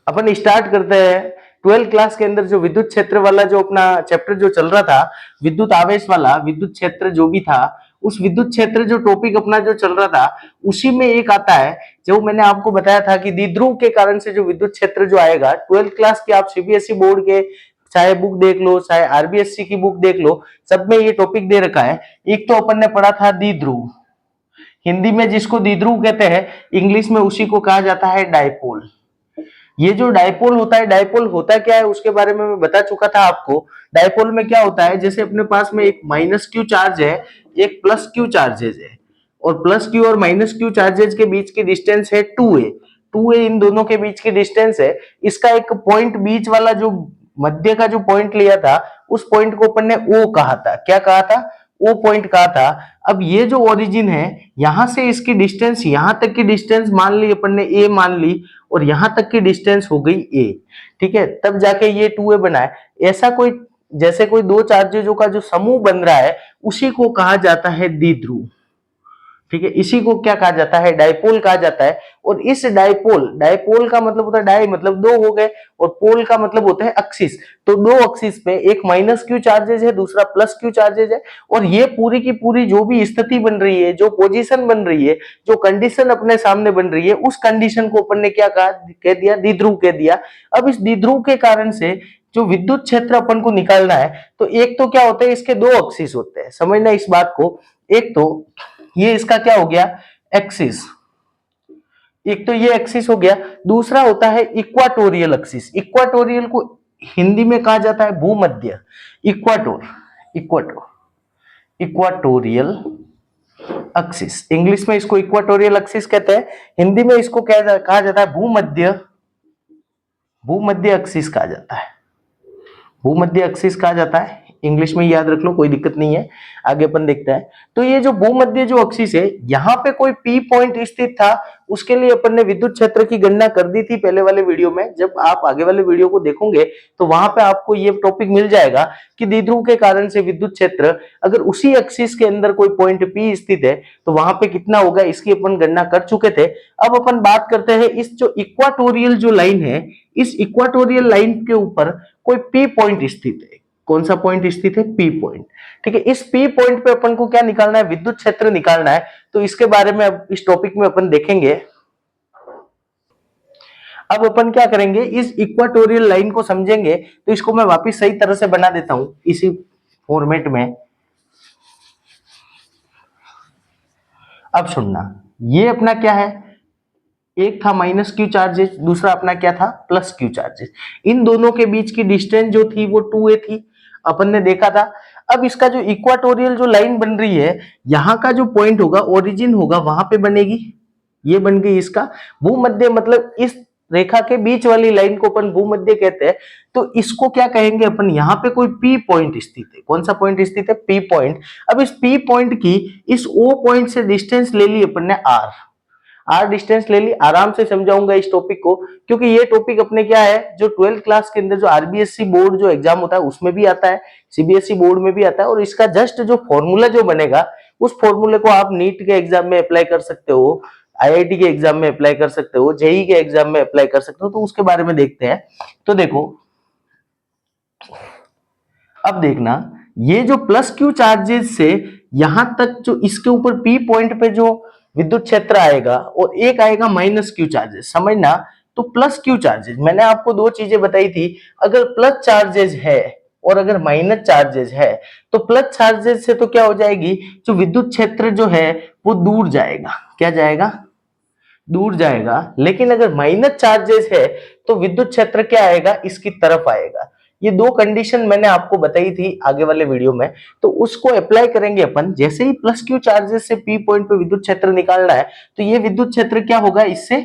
अपन start करते हैं। 12th class के अंदर जो विद्युत क्षेत्र वाला जो अपना चैप्टर जो चल रहा था, विद्युत आवेश वाला विद्युत क्षेत्र जो भी था, उस विद्युत क्षेत्र जो टॉपिक अपना जो चल रहा था, उसी में एक आता है जो मैंने आपको बताया था कि द्विध्रुव के कारण से जो विद्युत क्षेत्र जो आएगा। 12th क्लास के आप सीबीएसई बोर्ड के चाहे बुक देख लो, चाहे आरबीएससी की बुक देख लो, सब में ये टॉपिक दे रखा है। एक तो अपन ने पढ़ा था द्विध्रुव, हिंदी में जिसको द्विध्रुव कहते हैं, इंग्लिश में उसी को कहा जाता है डायपोल। ये जो डायपोल होता है, डायपोल होता क्या है उसके बारे में मैं बता चुका था आपको। डायपोल में क्या होता है, जैसे अपने पास में एक माइनस क्यू चार्ज है, एक प्लस क्यू चार्जेज है, और प्लस क्यू और माइनस क्यू चार्जेज के बीच की डिस्टेंस है 2a। 2a इन दोनों के बीच की डिस्टेंस है। इसका एक पॉइंट बीच वाला जो मध्य का जो पॉइंट लिया था, उस पॉइंट को अपन ने ओ कहा था। क्या कहा था? ओ पॉइंट कहा था। अब ये जो ओरिजिन है, यहां से इसकी डिस्टेंस, यहां तक की डिस्टेंस मान ली अपन ने ए मान ली, और यहां तक की डिस्टेंस हो गई ए। ठीक है, तब जाके ये 2a बना है। ऐसा कोई, जैसे कोई दो चार्जेजों का जो समूह बन रहा है, उसी को कहा जाता है द्विध्रुव। ठीक है, इसी को क्या कहा जाता है? डायपोल कहा जाता है। और इस डायपोल, डायपोल का मतलब होता है डाई मतलब दो हो गए, और पोल का मतलब होता है एक्सिस। तो दो एक्सिस पे एक माइनस क्यू चार्जेज है, दूसरा प्लस क्यू चार्जेज है, और ये पूरी की पूरी जो भी स्थिति बन रही है, जो पोजीशन बन रही है, जो कंडीशन अपने सामने बन रही है, उस कंडीशन को अपन ने क्या कहा, कह दिया द्विध्रुव कह दिया। अब इस द्विध्रुव के कारण से जो विद्युत क्षेत्र अपन को निकालना है, तो एक तो क्या होता है, इसके दो एक्सिस होते हैं, समझना इस बात को। एक तो ये इसका क्या हो गया, एक्सिस, एक तो ये एक्सिस हो गया। दूसरा होता है इक्वाटोरियल एक्सिस। इक्वाटोरियल को हिंदी में कहा जाता है भूमध्य। इक्वाटोर, इक्वाटोर, इक्वाटोरियल एक्सिस, इंग्लिश में इसको इक्वाटोरियल एक्सिस कहते हैं, हिंदी में इसको कहा जाता है भूमध्य, भूमध्य एक्सिस कहा जाता है। भूमध्य एक्सिस कहा जाता है, इंग्लिश में याद रख लो, कोई दिक्कत नहीं है। आगे अपन देखते हैं। तो ये जो भूमध्य जो एक्सिस है, यहाँ पे कोई पी पॉइंट स्थित था, उसके लिए अपन ने विद्युत क्षेत्र की गणना कर दी थी पहले वाले वीडियो में। जब आप आगे वाले वीडियो को देखोगे तो वहां पे आपको ये टॉपिक मिल जाएगा कि द्विध्रुव के कारण से विद्युत क्षेत्र अगर उसी एक्सिस के अंदर कोई पॉइंट पी स्थित है तो वहां पे कितना होगा, इसकी अपन गणना कर चुके थे। अब अपन बात करते हैं इस जो इक्वाटोरियल जो लाइन है, इस इक्वाटोरियल लाइन के ऊपर कोई पी पॉइंट स्थित है। कौन सा पॉइंट स्थित है? P point. ठीक है, इस पी पॉइंट पे अपन को क्या निकालना है? विद्युत क्षेत्र निकालना है। तो इसके बारे में अब इस टॉपिक में अपन देखेंगे। अब अपन क्या करेंगे, इस इक्वाटोरियल लाइन को समझेंगे, तो इसको मैं वापस सही तरह से बना देता हूं इसी फॉर्मेट में। अब सुनना, ये अपना क्या है, एक था माइनस क्यू चार्जेस, दूसरा अपना क्या था, प्लस क्यू चार्जेस। इन दोनों के बीच की डिस्टेंस जो थी वो 2a थी, अपन ने देखा था। अब इसका जो इक्वाटोरियल जो लाइन बन रही है, यहाँ का जो पॉइंट होगा, ओरिजिन होगा, वहां पे बनेगी। ये बन गई इसका भूमध्य, मतलब इस रेखा के बीच वाली लाइन को अपन भूमध्य कहते हैं। तो इसको क्या कहेंगे अपन, यहाँ पे कोई पी पॉइंट स्थित है। कौन सा पॉइंट स्थित है? P point. अब इस पी पॉइंट की इस ओ पॉइंट से डिस्टेंस ले ली अपन ने आर डिस्टेंस ले ली। आराम से समझाऊंगा इस टॉपिक को, क्योंकि ये टॉपिक अपने क्या है, जो 12th क्लास के अंदर जो आरबीएससी बोर्ड जो एग्जाम होता है उसमें भी आता है, सीबीएसई बोर्ड में भी आता है। और इसका जस्ट जो फॉर्मूला जो बनेगा, उस फॉर्मूले को आप नीट के एग्जाम में अप्लाई कर सकते हो, आईआईटी के एग्जाम में अप्लाई कर सकते हो, जेई के एग्जाम में अप्लाई कर सकते हो। तो उसके बारे में देखते हैं। तो देखो, अब देखना, ये जो प्लस क्यू चार्जेस से यहां तक जो इसके ऊपर पी पॉइंट पे जो विद्युत क्षेत्र आएगा, और एक आएगा माइनस क्यू चार्जेस, समझना। तो प्लस क्यू चार्जेस, मैंने आपको दो चीजें बताई थी, अगर प्लस चार्जेस है और अगर माइनस चार्जेस है, तो प्लस चार्जेस से तो क्या हो जाएगी, जो विद्युत क्षेत्र जो है वो दूर जाएगा। क्या जाएगा? दूर जाएगा। लेकिन अगर माइनस चार्जेस है तो विद्युत क्षेत्र क्या आएगा, इसकी तरफ आएगा। ये दो कंडीशन मैंने आपको बताई थी आगे वाले वीडियो में, तो उसको अप्लाई करेंगे अपन। जैसे ही प्लस क्यू चार्जेस से पी पॉइंट पे विद्युत क्षेत्र निकालना है, तो ये विद्युत क्षेत्र क्या होगा, इससे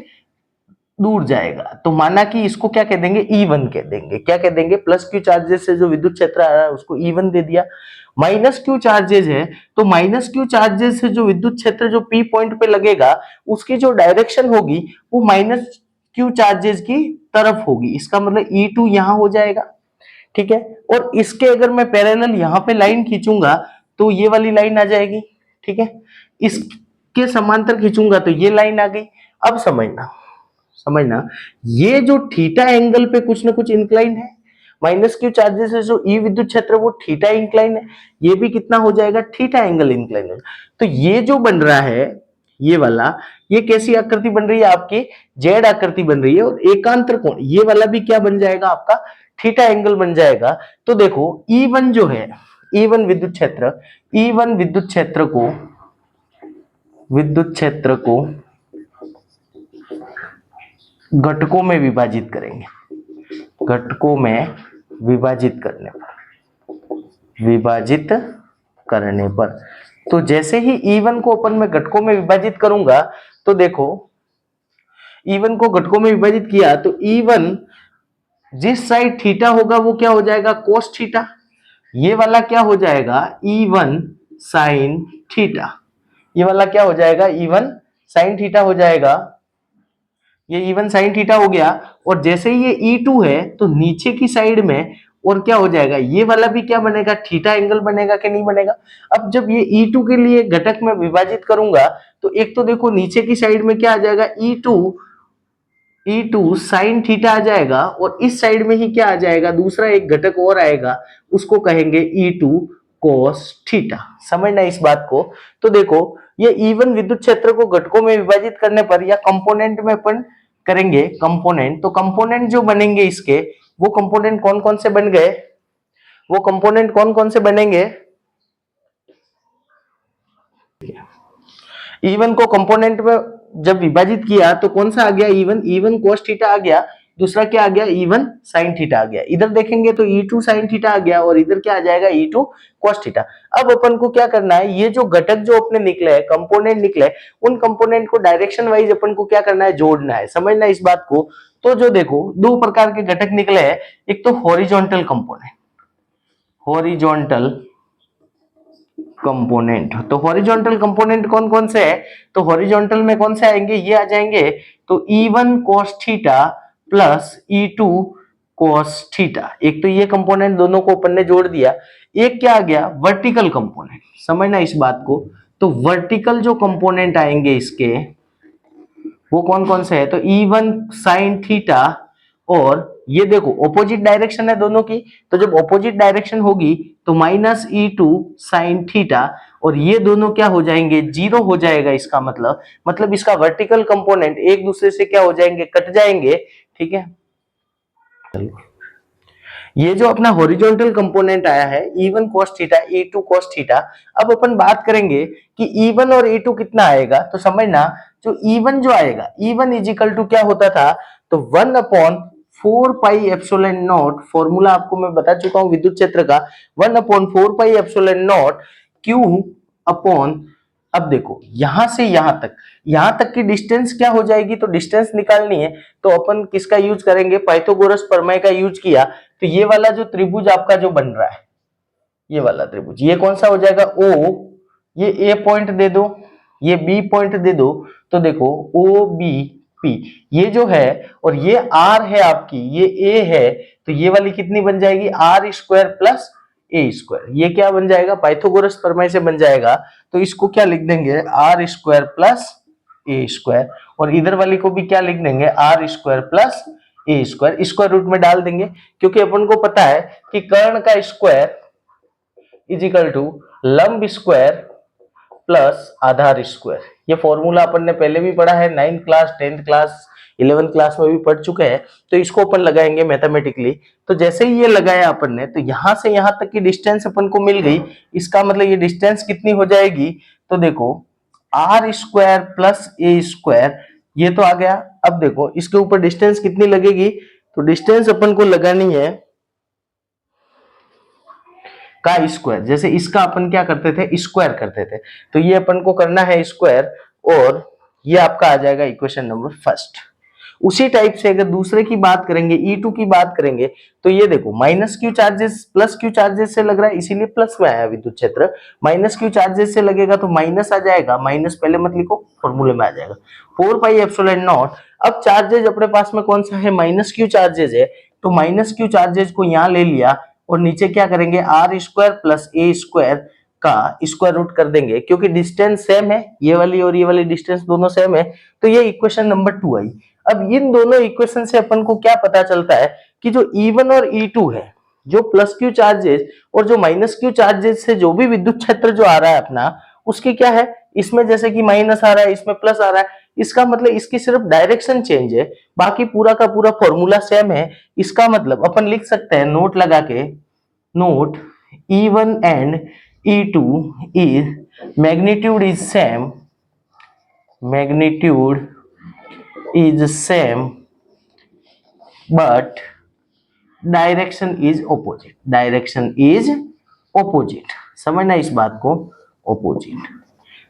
दूर जाएगा। तो माना कि इसको क्या कह देंगे, E1 कह देंगे। क्या कह देंगे? प्लस क्यू चार्जेस से जो विद्युत क्षेत्र आ रहा है उसको E1 दे दिया। माइनस क्यू चार्जेस है, तो माइनस क्यू चार्जेस से जो विद्युत क्षेत्र जो पी पॉइंट पे लगेगा, उसकी जो डायरेक्शन होगी वो माइनस क्यू चार्जेस की तरफ होगी। इसका मतलब E2 यहां हो जाएगा। ठीक है, और इसके अगर मैं पैरेलल यहाँ पे लाइन खींचूंगा तो ये वाली लाइन आ जाएगी। ठीक है, इसके समांतर खींचूंगा तो ये लाइन आ गई। अब समझना, समझना, ये जो थीटा एंगल पे कुछ ना कुछ इंक्लाइन है, माइनस क्यू चार्जेस से जो ई विद्युत क्षेत्र वो थीटा इंक्लाइन है, ये भी कितना हो जाएगा, थीटा एंगल इंक्लाइन है। तो ये जो बन रहा है ये वाला, ये कैसी आकृति बन रही है आपकी, जेड आकृति बन रही है, और एकांतर कोण ये वाला भी क्या बन जाएगा आपका, थीटा एंगल बन जाएगा। तो देखो E1 जो है, E1 विद्युत क्षेत्र, E1 विद्युत क्षेत्र को घटकों में विभाजित करेंगे, घटकों में विभाजित करने पर तो जैसे ही E1 को अपन मैं घटकों में विभाजित करूंगा, तो देखो E1 को घटकों में विभाजित किया तो E1 जिस साइड थीटा होगा वो क्या हो जाएगा, कोस थीटा, ये वाला क्या हो जाएगा, E1 साइन थीटा, ये वाला क्या हो जाएगा, E1 साइन थीटा हो जाएगा, ये E1 साइन थीटा हो गया। और जैसे ही ये E2 है तो नीचे की साइड में और क्या हो जाएगा, ये वाला भी क्या बनेगा, थीटा एंगल बनेगा कि नहीं बनेगा। अब जब ये E2 के लिए घटक में विभाजित करूंगा तो एक तो देखो नीचे की साइड में क्या आ जाएगा, E2 साइन थीटा आ जाएगा, और इस साइड में ही क्या आ जाएगा, दूसरा एक घटक और आएगा, उसको कहेंगे E2 cos थीटा। समझना इस बात को। तो देखो ये E1 विद्युत क्षेत्र को घटकों में विभाजित करने पर या कंपोनेंट में अपन करेंगे कंपोनेंट, तो कंपोनेंट जो बनेंगे इसके, वो कंपोनेंट कौन कौन से बन गए, वो कंपोनेंट कौन कौन से बनेंगे, E1 को कंपोनेंट में जब विभाजित किया तो कौन सा आ गया, E1 cos थीटा आ गया, दूसरा क्या आ गया, E1 sin थीटा आ गया। इधर देखेंगे तो E2 sin थीटा आ गया, और इधर क्या आ जाएगा, E2 cos थीटा। अब अपन को क्या करना है, ये जो घटक जो अपने निकले हैं, कंपोनेंट निकले, उन कंपोनेंट को डायरेक्शन वाइज अपन को क्या करना है, जोड़ना है। समझना इस बात को। तो जो देखो दो प्रकार के घटक निकले हैं, एक तो हॉरिजॉन्टल कंपोनेंट, हॉरिजॉन्टल कंपोनेंट। तो हॉरिजॉन्टल कंपोनेंट कौन कौन से है, तो हॉरिजॉन्टल में कौन से आएंगे, ये आ जाएंगे, तो E1 cos theta plus E2 cos theta. एक तो ये कंपोनेंट दोनों को अपन ने जोड़ दिया। एक क्या आ गया, वर्टिकल कंपोनेंट। समझना इस बात को। तो वर्टिकल जो कंपोनेंट आएंगे इसके, वो कौन कौन से है, तो E1 sin थीटा, और ये देखो ऑपोजिट डायरेक्शन है दोनों की, तो जब ऑपोजिट डायरेक्शन होगी तो माइनस E2 sin थीटा, और ये दोनों क्या हो जाएंगे, जीरो हो जाएगा। इसका मतलब इसका वर्टिकल कंपोनेंट एक दूसरे से क्या हो जाएंगे, कट जाएंगे। ठीक है, ये जो अपना हॉरिजॉन्टल कंपोनेंट आया है E1 cos theta, E2 cos theta. अब अपन बात करेंगे कि E1 और E2 कितना आएगा, तो समझना जो E1 जो आएगा, E1 इज इक्वल टू क्या होता था, तो 1/4 पाई एप्सिलॉन नॉट, फॉर्मूला आपको मैं बता चुका हूं विद्युत क्षेत्र का, 1/4 pi epsilon not Q upon, अब देखो यहां से यहां तक की डिस्टेंस क्या हो जाएगी, तो डिस्टेंस निकालनी है तो अपन किसका यूज करेंगे, पाइथागोरस प्रमेय का यूज किया। तो ये वाला जो त्रिभुज आपका जो बन रहा है, ये वाला त्रिभुज, ये कौन सा हो जाएगा, O, ये A पॉइंट दे दो, ये B पॉइंट दे दो, तो देखो OBP ये जो है, और ये R है आपकी, ये A है, तो ये वाली कितनी बन जाएगी, R स्क्वायर प्लस ए स्क्वायर। ये क्या बन जाएगा, पाइथागोरस प्रमेय से बन जाएगा। तो इसको क्या लिख देंगे, R स्क्वायर प्लस ए स्क्वायर, और इधर वाली को भी क्या लिख देंगे, R स्क्वायर प्लस ए स्क्वायर, स्क्वायर रूट में डाल देंगे, क्योंकि अपन को पता है कि कर्ण का स्क्वायर इज इक्वल टू लंब स्क्वायर प्लस आधार स्क्वायर। ये फॉर्मूला अपन ने पहले भी पढ़ा है, 9th class, 10th class, 11th class में भी पढ़ चुके हैं। तो इसको अपन लगाएंगे मैथमेटिकली। तो जैसे ही ये लगाया अपन ने, तो यहां से यहां तक की डिस्टेंस अपन को मिल गई। इसका मतलब ये डिस्टेंस कितनी हो जाएगी, तो देखो R स्क्वायर प्लस ए स्क्वायर, ये तो आ गया। अब देखो इसके ऊपर डिस्टेंस कितनी लगेगी, तो डिस्टेंस अपन को लगानी है का स्क्वायर। जैसे इसका अपन क्या करते थे, स्क्वायर करते थे, तो ये अपन को करना है स्क्वायर, और ये आपका आ जाएगा इक्वेशन नंबर फर्स्ट। उसी टाइप से अगर दूसरे की बात करेंगे, E2 की बात करेंगे, तो ये देखो minus Q charges plus Q charges से लग रहा है, इसीलिए प्लस में आया विद्युत क्षेत्र। माइनस क्यू चार्जेस से लगेगा तो माइनस आ जाएगा, माइनस पहले मत लिखो, फॉर्मूले में आ जाएगा 4 पाई एप्सिलॉन नॉट। अब चार्जेज अपने पास में कौन सा है, माइनस क्यू चार्जेज है, तो माइनस क्यू चार्जेज को यहाँ ले लिया, और नीचे क्या करेंगे, R स्क्वायर प्लस ए स्क्वायर का स्क्वायर रूट कर देंगे, क्योंकि डिस्टेंस सेम है, ये वाली और ये वाली डिस्टेंस दोनों सेम है, तो ये इक्वेशन नंबर 2 आई। अब इन दोनों इक्वेशन से अपन को क्या पता चलता है कि जो E1 और E2 है, जो प्लस क्यू चार्जेस और जो माइनस क्यू चार्जेस से जो भी विद्युत क्षेत्र जो आ रहा है अपना, उसकी क्या है, इसमें जैसे कि माइनस आ रहा है, इसमें प्लस आ रहा है, इसका मतलब इसकी सिर्फ डायरेक्शन चेंज है, बाकी पूरा का पूरा फॉर्मूला सेम है। इसका मतलब अपन लिख सकते हैं नोट लगा के, note E1 and E2 is magnitude is same, magnitude is same but direction is opposite, direction is opposite, समझना इस बात को, ऑपोजिट।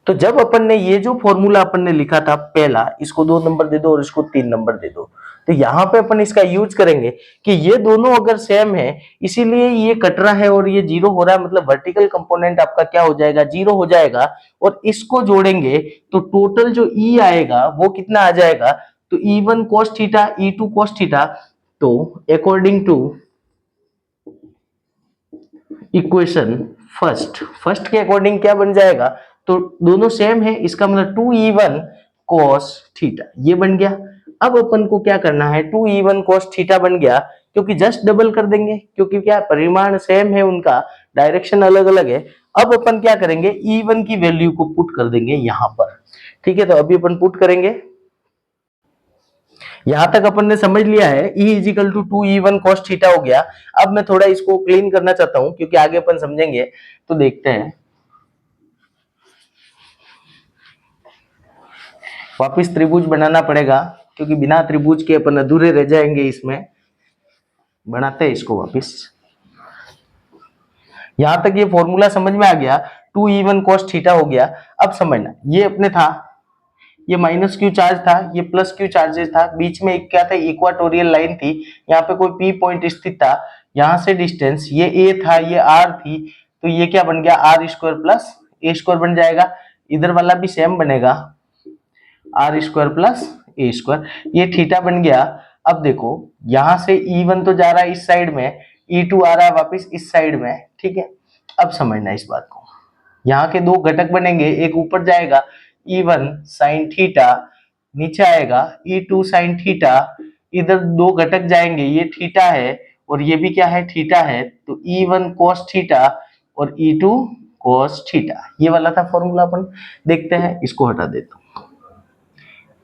तो जब अपन ने ये जो फॉर्मूला अपन ने लिखा था पहला, इसको 2 नंबर दे दो और इसको 3 नंबर दे दो, तो यहाँ पे अपन इसका यूज करेंगे कि ये दोनों अगर सेम है, इसीलिए ये कट रहा है और ये जीरो हो रहा है, मतलब वर्टिकल कंपोनेंट आपका क्या हो जाएगा, जीरो हो जाएगा, और इसको जोड़ेंगे तो टोटल जो ई आएगा वो कितना आ जाएगा, तो E1 cos theta, E2 cos theta. तो अकॉर्डिंग टू इक्वेशन फर्स्ट के अकॉर्डिंग क्या बन जाएगा, तो दोनों सेम है, इसका मतलब 2E1 cos थीटा ये बन गया। अब अपन को क्या करना है, 2E1 cos थीटा बन गया, क्योंकि जस्ट डबल कर देंगे, क्योंकि क्या परिमाण सेम है उनका, डायरेक्शन अलग अलग है। अब अपन क्या करेंगे, E1 की वैल्यू को पुट कर देंगे यहां पर, ठीक है। तो अभी अपन पुट करेंगे, यहां तक अपन ने समझ लिया है, E is equal to 2E1 cos theta हो गया। अब मैं थोड़ा इसको क्लीन करना चाहता हूं, क्योंकि आगे अपन समझेंगे, तो देखते हैं। वापिस त्रिभुज बनाना पड़ेगा, क्योंकि बिना त्रिभुज के अपन अधूरे रह जाएंगे इसमें। बनाते हैं इसको वापिस। यहां तक ये फॉर्मूला समझ में आ गया, 2E1 cos थीटा हो गया। अब समझना, ये अपने था, ये माइनस क्यू चार्ज था, ये प्लस क्यू चार्जेस था, बीच में एक क्या था, इक्वाटोरियल लाइन थी, यहाँ पे कोई पी पॉइंट स्थित था, यहाँ से डिस्टेंस ये ए था, ये आर थी, तो ये क्या बन गया, आर स्क्वायर प्लस ए स्क्वायर बन जाएगा। इधर वाला भी सेम बनेगा, आर स्क्वायर प्लस ए स्क्वायर, ये थीटा बन गया। अब देखो यहां से E1 तो जा रहा है इस साइड में, E2 आ रहा है वापिस इस साइड में, ठीक है। अब समझना इस बात को, यहाँ के 2 घटक बनेंगे, एक ऊपर जाएगा E1 साइन थीटा, नीचे आएगा E2 साइन थीटा, इधर 2 घटक जाएंगे, ये थीटा है और ये भी क्या है, थीटा है, तो E1 cos थीटा और E2 cos थीटा, ये वाला था फॉर्मूला। अपन देखते हैं, इसको हटा देता हूं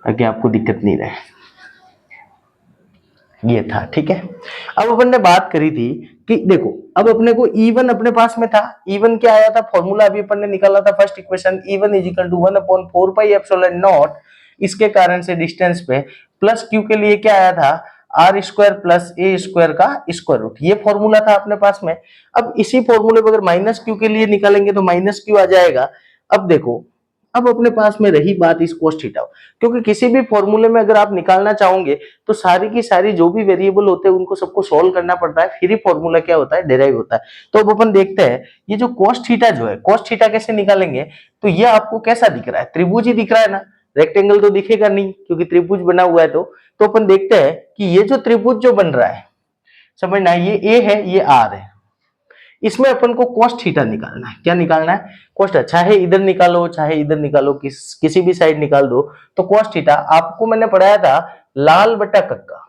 ताकि आपको दिक्कत नहीं रहे, ये था, ठीक है। अब अपन ने बात करी थी कि देखो, अब अपने को E1 अपने पास में था, E1 क्या आया था, फॉर्मूला अभी अपन ने निकाला था first equation, E1 is equal to 1/4 pi epsilon not, इसके कारण से डिस्टेंस पे प्लस क्यू के लिए क्या आया था, आर स्क्वायर प्लस ए स्क्वायर का स्क्वायर रूट, ये फॉर्मूला था अपने पास में। अब इसी फॉर्मूले को अगर माइनस क्यू के लिए निकालेंगे तो माइनस क्यू आ जाएगा। अब देखो, अब अपने पास में रही बात इस cos थीटा, क्योंकि किसी भी फॉर्मूले में अगर आप निकालना चाहोगे तो सारी की सारी जो भी वेरिएबल होते हैं उनको सबको सॉल्व करना पड़ता है, फिर ही फॉर्मूला क्या होता है, डिराइव होता है। तो अब अपन देखते हैं, ये जो cos थीटा जो है, cos थीटा कैसे निकालेंगे, तो ये आपको कैसा दिख रहा है, त्रिभुज ही दिख रहा है ना, रेक्टेंगल तो दिखेगा नहीं क्योंकि त्रिभुज बना हुआ है। तो अपन देखते हैं कि ये जो त्रिभुज जो बन रहा है, समझना, ये ए है, ये आर है, इसमें अपन को cos थीटा निकालना है। क्या निकालना है, cos, चाहे इधर निकालो चाहे इधर निकालो, किसी भी साइड निकाल दो, तो cos थीटा आपको मैंने पढ़ाया था लाल बटा कक्का,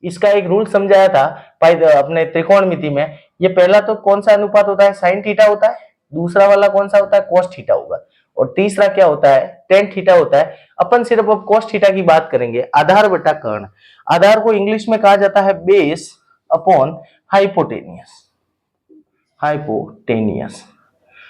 इसका एक रूल समझाया था अपने त्रिकोणमिति में। ये पहला तो कौन सा अनुपात होता है, साइन थीटा होता है, दूसरा वाला कौन सा होता है, cos थीटा होगा, और तीसरा क्या होता है, tan थीटा होता है। अपन सिर्फ अब cos थीटा की बात करेंगे। आधार बटा कर्ण, आधार को इंग्लिश में कहा जाता है बेस अपॉन हाइपोटेनियस, हाइपोटेनियस,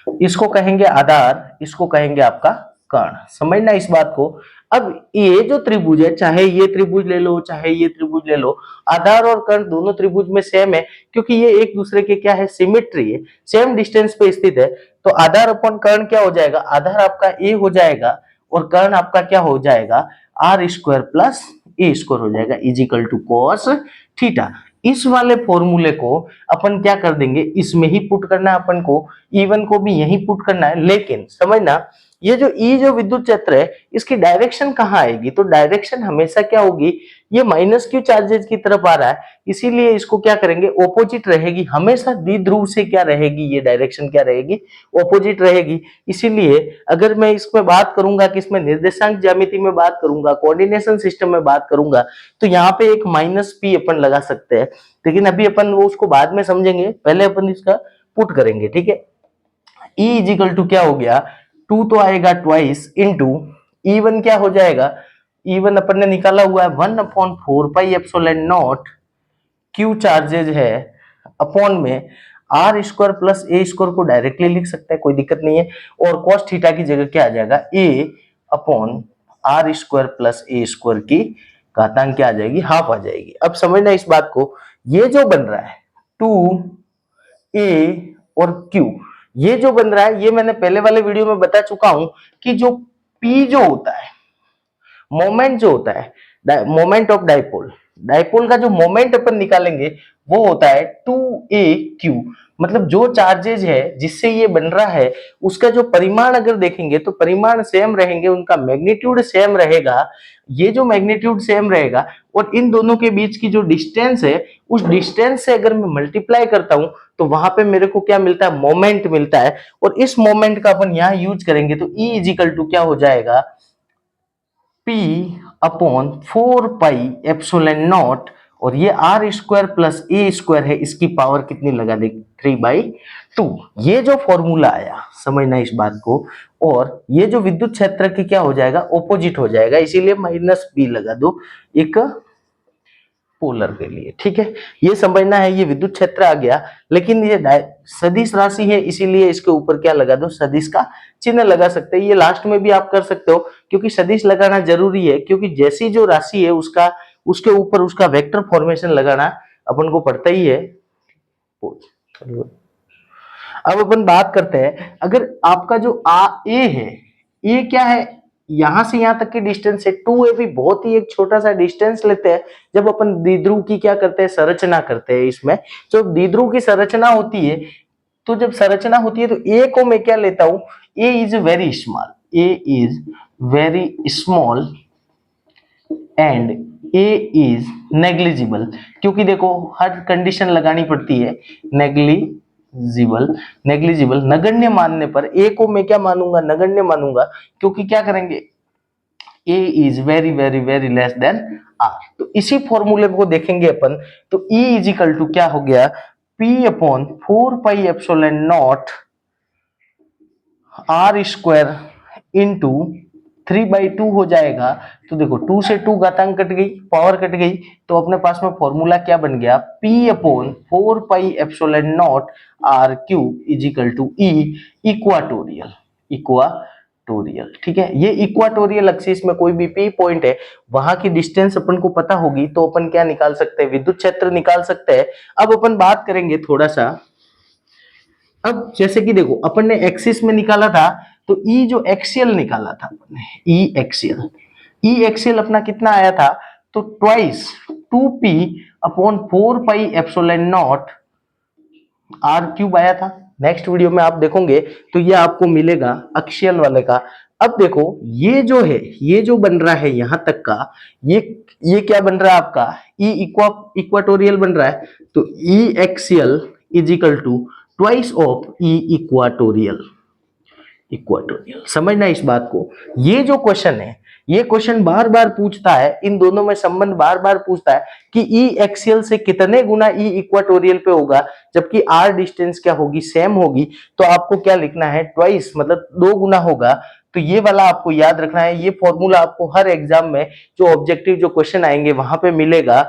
इसको कहेंगे आधार, इसको कहेंगे आपका कर्ण, समझना इस बात को। अब ये जो त्रिभुज है, चाहे ये त्रिभुज ले लो चाहे ये त्रिभुज ले लो, आधार और कर्ण दोनों त्रिभुज में सेम है, क्योंकि ये एक दूसरे के क्या है, सिमेट्री है, सेम डिस्टेंस पे स्थित है। तो आधार अपॉन कर्ण क्या हो जाएगा, आधार आपका ए हो जाएगा और कर्ण आपका क्या हो जाएगा, आर स्क्वायर प्लस ए स्क्वायर हो जाएगा, इजिकल टू cos थीटा। इस वाले फॉर्मूले को अपन क्या कर देंगे, इसमें ही पुट करना है अपन को, E1 को भी यही पुट करना है। लेकिन समझना, ये जो ई जो विद्युत क्षेत्र है इसकी डायरेक्शन कहाँ आएगी, तो डायरेक्शन हमेशा क्या होगी, ये माइनस क्यू चार्जेज की तरफ आ रहा है, इसीलिए इसको क्या करेंगे, ऑपोजिट रहेगी, हमेशा द्विध्रुव से क्या रहेगी, ये डायरेक्शन क्या रहेगी, ऑपोजिट रहेगी। इसीलिए अगर मैं इसमें बात करूंगा कि इसमें निर्देशांक ज्यामिति में बात करूंगा, कोऑर्डिनेशन सिस्टम में बात करूंगा, तो यहाँ पे एक माइनस पी अपन लगा सकते हैं, लेकिन अभी अपन वो उसको बाद में समझेंगे, पहले अपन इसका पुट करेंगे, ठीक है। E इज इक्वल टू क्या हो गया, 2 तो आएगा ट्वाइस इंटू E1 क्या हो जाएगा, E1 अपन ने निकाला हुआ है 1/4 pi epsilon not Q charges है अपॉन में आर स्क्वायर प्लस ए स्क्वायर को डायरेक्टली लिख सकते हैं, कोई दिक्कत नहीं है, और कॉस थीटा की जगह क्या आ जाएगा, a upon r square plus A square की घातांक क्या आ जाएगी, हाफ आ जाएगी। अब समझना इस बात को, ये जो बन रहा है 2a और q, ये जो बन रहा है ये मैंने पहले वाले वीडियो में बता चुका हूं कि जो p जो होता है, मोमेंट जो होता है, मोमेंट ऑफ डाइपोल, डाइपोल का जो मोमेंट अपन निकालेंगे वो होता है 2aq, मतलब जो चार्जेज है जिससे ये बन रहा है उसका जो परिमाण अगर देखेंगे तो परिमाण सेम रहेंगे, उनका मैग्नीट्यूड सेम रहेगा, ये जो मैग्नीट्यूड सेम रहेगा, और इन दोनों के बीच की जो डिस्टेंस है उस डिस्टेंस से अगर मैं मल्टीप्लाई करता हूं तो वहां पे मेरे को क्या मिलता है, मोमेंट मिलता है, और इस मोमेंट का अपन यहां यूज करेंगे तो E इज इक्वल टू क्या हो जाएगा, P upon 4 pi epsilon not, और ये आर स्क्वायर प्लस ए स्क्वायर है, इसकी पावर कितनी लगा दे, 3/2। ये जो फॉर्मूला आया, समझना इस बात को, और ये जो विद्युत क्षेत्र की क्या हो जाएगा, ऑपोजिट हो जाएगा, इसीलिए माइनस बी लगा दो एक पोलर के लिए, ठीक है। ये समझना है, ये विद्युत क्षेत्र आ गया, लेकिन ये सदिश राशि है इसीलिए इसके ऊपर क्या लगा दो, सदिश का चिन्ह लगा सकते हैं, ये लास्ट में भी आप कर सकते हो, क्योंकि सदिश लगाना जरूरी है, क्योंकि जैसी जो राशि है उसका उसके ऊपर उसका वेक्टर फॉर्मेशन लगाना अपन को पड़ता ही है। अब अपन बात करते हैं, अगर आपका जो ए है, ये क्या है, यहां से यहां तक की डिस्टेंस है 2a, भी बहुत ही एक छोटा सा डिस्टेंस लेते हैं जब अपन द्विध्रुव की क्या करते हैं, संरचना करते हैं। इसमें जो द्विध्रुव की संरचना होती है, तो जब संरचना होती है तो ए को मैं क्या लेता हूं, a is very small, a is very small and a is negligible, क्योंकि देखो हर कंडीशन लगानी पड़ती है, नेग्लिजिबल नगण्य मानने पर ए को मैं क्या मानूंगा, नगण्य मानूंगा, क्योंकि क्या करेंगे, a is very very very less than r. तो इसी फॉर्मूले को देखेंगे अपन, तो E इज इक्वल टू क्या हो गया, P upon 4 pi epsilon not R square into 3/2 हो जाएगा। तो देखो 2 से 2 घातांक कट गई, पावर कट गई, तो अपने पास में फॉर्मूला क्या बन गया, P upon 4 pi epsilon not R cube is equal to E equatorial, ठीक है। ये इक्वाटोरियल एक्सिस में कोई भी P पॉइंट है, वहां की डिस्टेंस अपन को पता होगी तो अपन क्या निकाल सकते हैं, विद्युत क्षेत्र निकाल सकते हैं। अब अपन बात करेंगे थोड़ा सा, अब जैसे कि देखो अपन ने एक्सिस में निकाला था, तो E जो एक्सियल निकाला था अपन ने, E एक्सियल अपना कितना आया था, तो twice 2p upon 4 pi epsilon not R cube आया था। नेक्स्ट वीडियो में आप देखोगे तो ये आपको मिलेगा अक्षियल वाले का। अब देखो ये जो है, ये जो बन रहा है यहां तक का, ये क्या बन रहा है आपका, E इक्वाटोरियल बन रहा है, तो E axial is equal to twice of E equatorial, समझना इस बात को। ये जो क्वेश्चन है, ये क्वेश्चन बार बार पूछता है, इन दोनों में संबंध बार बार पूछता है कि E एक्सियल से कितने गुना E इक्वाटोरियल पे होगा, जबकि R डिस्टेंस क्या होगी, सेम होगी, तो आपको क्या लिखना है, ट्वाइस, मतलब 2 गुना होगा। तो ये वाला आपको याद रखना है, ये फॉर्मूला आपको हर एग्जाम में जो ऑब्जेक्टिव जो क्वेश्चन आएंगे वहां पे मिलेगा।